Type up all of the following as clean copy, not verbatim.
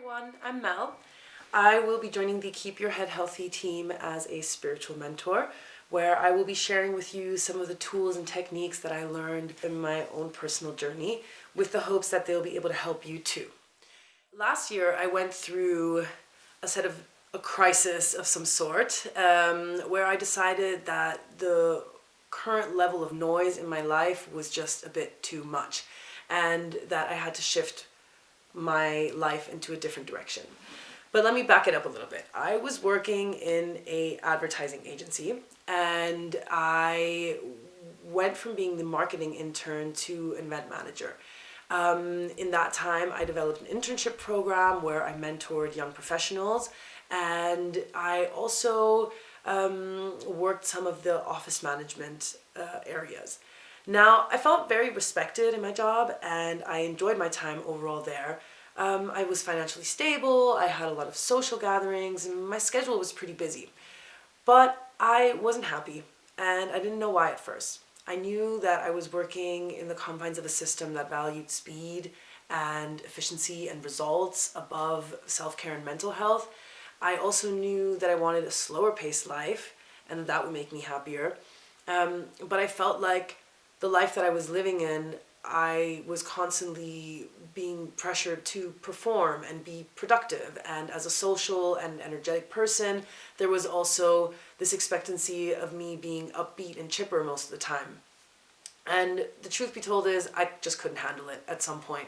everyone, I'm Mel. I will be joining the Keep Your Head Healthy team as a spiritual mentor, where I will be sharing with you some of the tools and techniques that I learned in my own personal journey with the hopes that they'll be able to help you too. Last year, I went through a crisis of some sort, where I decided that the current level of noise in my life was just a bit too much, and that I had to shift my life into a different direction. But let me back it up a little bit. I was working in a advertising agency, and I went from being the marketing intern to event manager. In that time, I developed an internship program where I mentored young professionals, and I also worked some of the office management areas. Now, I felt very respected in my job, and I enjoyed my time overall there. I was financially stable, I had a lot of social gatherings, and my schedule was pretty busy. But I wasn't happy, and I didn't know why at first. I knew that I was working in the confines of a system that valued speed and efficiency and results above self-care and mental health. I also knew that I wanted a slower paced life, and that would make me happier. But I felt like the life that I was living in, I was constantly being pressured to perform and be productive. And as a social and energetic person, there was also this expectancy of me being upbeat and chipper most of the time. And the truth be told is, I just couldn't handle it at some point.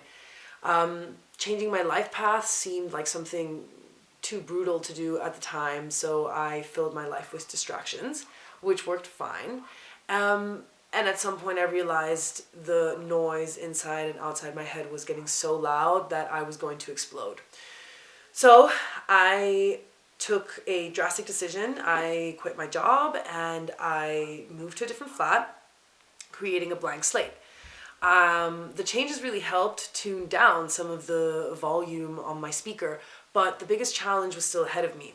Changing my life path seemed like something too brutal to do at the time, so I filled my life with distractions, which worked fine. And at some point I realized the noise inside and outside my head was getting so loud that I was going to explode. So I took a drastic decision. I quit my job and I moved to a different flat, creating a blank slate. The changes really helped tune down some of the volume on my speaker, but the biggest challenge was still ahead of me.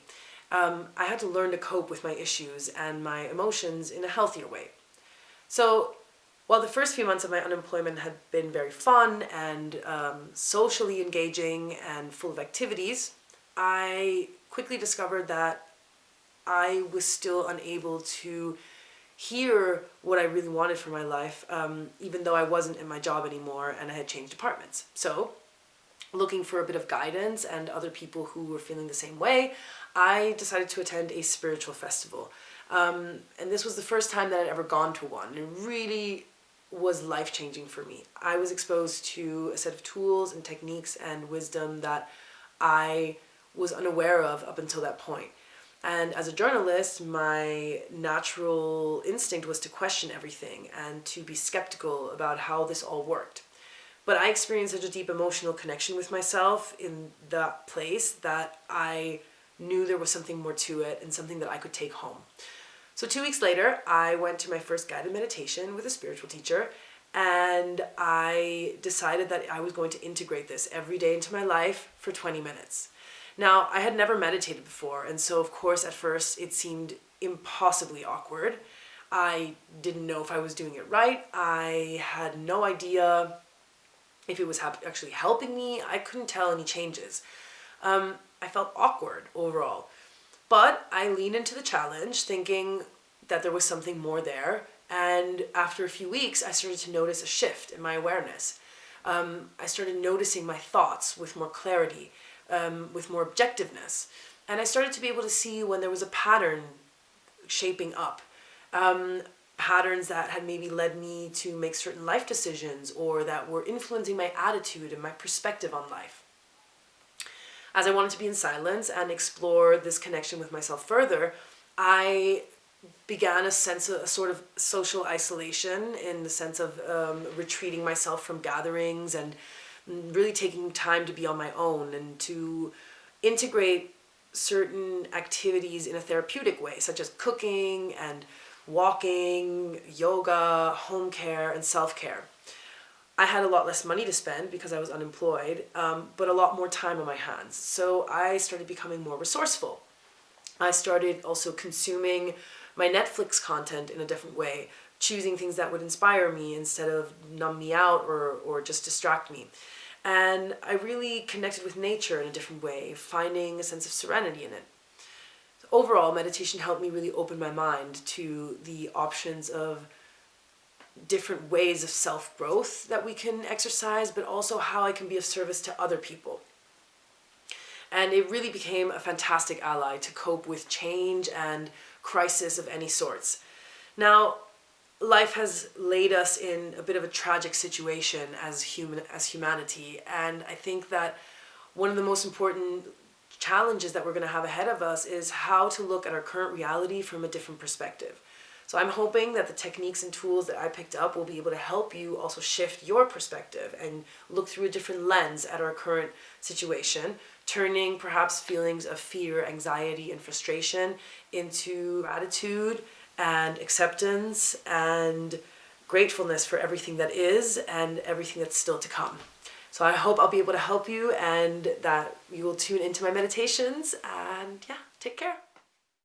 I had to learn to cope with my issues and my emotions in a healthier way. So while the first few months of my unemployment had been very fun and socially engaging and full of activities, I quickly discovered that I was still unable to hear what I really wanted for my life, even though I wasn't in my job anymore and I had changed departments. So, looking for a bit of guidance and other people who were feeling the same way, I decided to attend a spiritual festival. And this was the first time that I'd ever gone to one. It really was life-changing for me. I was exposed to a set of tools and techniques and wisdom that I was unaware of up until that point. And as a journalist, my natural instinct was to question everything and to be skeptical about how this all worked. But I experienced such a deep emotional connection with myself in that place that I knew there was something more to it and something that I could take home. So 2 weeks later, I went to my first guided meditation with a spiritual teacher, and I decided that I was going to integrate this every day into my life for 20 minutes. Now, I had never meditated before, and so of course at first it seemed impossibly awkward. I didn't know if I was doing it right. I had no idea if it was actually helping me. I couldn't tell any changes. I felt awkward overall. But I leaned into the challenge thinking that there was something more there. And after a few weeks, I started to notice a shift in my awareness. I started noticing my thoughts with more clarity, with more objectiveness. And I started to be able to see when there was a pattern shaping up. Patterns that had maybe led me to make certain life decisions or that were influencing my attitude and my perspective on life. As I wanted to be in silence and explore this connection with myself further, I began a sort of social isolation in the sense of retreating myself from gatherings and really taking time to be on my own and to integrate certain activities in a therapeutic way, such as cooking and walking, yoga, home care, and self-care. I had a lot less money to spend because I was unemployed, but a lot more time on my hands. So I started becoming more resourceful. I started also consuming my Netflix content in a different way, choosing things that would inspire me instead of numb me out or just distract me. And I really connected with nature in a different way, finding a sense of serenity in it. Overall, meditation helped me really open my mind to the options of different ways of self-growth that we can exercise, but also how I can be of service to other people. And it really became a fantastic ally to cope with change and crisis of any sorts. Now, life has laid us in a bit of a tragic situation as humanity, and I think that one of the most important challenges that we're going to have ahead of us is how to look at our current reality from a different perspective. So I'm hoping that the techniques and tools that I picked up will be able to help you also shift your perspective and look through a different lens at our current situation, turning perhaps feelings of fear, anxiety, and frustration into gratitude and acceptance and gratefulness for everything that is and everything that's still to come. So I hope I'll be able to help you and that you will tune into my meditations, and yeah, take care.